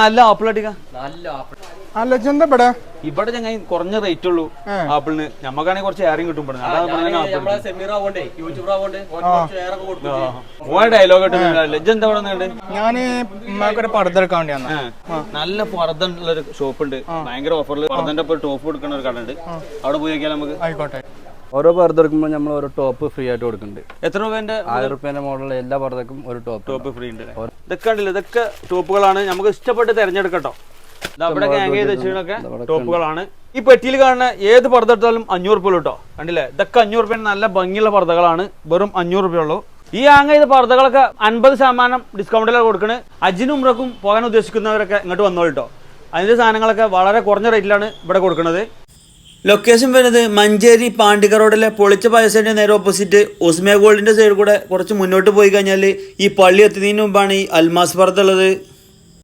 നല്ല ആപ്പിൾ അടിക്ക ഇവിടെ ചങ്ങായി കുറഞ്ഞ റേറ്റ് ഉള്ളൂ ആപ്പിളിന്. ഞമ്മക്കാണെങ്കിൽ കുറച്ച് ഏറിയും കിട്ടും. ഡയലോഗ് എന്താ നല്ല പർദ്ദ ഉള്ളൊരു ഷോപ്പ് ഉണ്ട്. ഭയങ്കര ഓഫറിൽ പർദ്ദന്റെ ടോപ്പ് കൊടുക്കുന്ന ഒരു കട ഉണ്ട്. അവിടെ പോയി നോക്കിയാൽ നമുക്ക്. ആയിക്കോട്ടെ. ഓരോ പർദ്ദ എടുക്കുമ്പോൾ നമ്മൾ ഓരോ ടോപ്പ് ഫ്രീ ആയിട്ട് കൊടുക്കുന്നുണ്ട്. എത്ര രൂപേന്റെ? 1000 രൂപേന്റെ മോഡലുള്ള എല്ലാ പർദ്ദക്കും ഒരു ടോപ്പ് ഫ്രീ ഉണ്ട്. ഇതൊക്കെ ഉണ്ടല്ലോ, ഇതൊക്കെ ടോപ്പുകളാണ്. നമുക്ക് ഇഷ്ടപ്പെട്ട് തിരഞ്ഞെടുക്കട്ടോ. അവിടെ ഹാങ് ചെയ്ത് വെച്ചൊക്കെ ടോപ്പുകളാണ്. ഈ പെട്ടിയിൽ കാണുന്ന ഏത് പർദ്ദ എടുത്താലും 500 രൂപ കേട്ടോ. കണ്ടില്ലേ, ഇതൊക്കെ 500 രൂപ. നല്ല ഭംഗിയുള്ള പർദ്ദകളാണ്. വെറും 500 രൂപ ഉള്ളൂ. ഈ ഹാങ് ചെയ്ത പർദ്ദകളൊക്കെ 50% ഡിസ്കൗണ്ടിലാണ് കൊടുക്കുന്നത്. അജിനും ഉംറക്കും പോകാൻ ഉദ്ദേശിക്കുന്നവരൊക്കെ ഇങ്ങോട്ട് വന്നോളൂ. അതിന്റെ സാധനങ്ങളൊക്കെ വളരെ കുറഞ്ഞ റേറ്റിലാണ് ഇവിടെ കൊടുക്കുന്നത്. ലൊക്കേഷൻ വരുന്നത് മഞ്ചേരി പാണ്ടിക്ക റോഡിലെ പൊളിച്ച പായസത്തിന്റെ നേരെ ഓപ്പോസിറ്റ് ഉസ്മയ ഗോൾഡിന്റെ സൈഡിൽ കൂടെ കുറച്ച് മുന്നോട്ട് പോയി കഴിഞ്ഞാൽ ഈ പള്ളി എത്തുന്നതിന് മുമ്പാണ് ഈ അൽമാസ് പർദ്ദ ഉള്ളത്.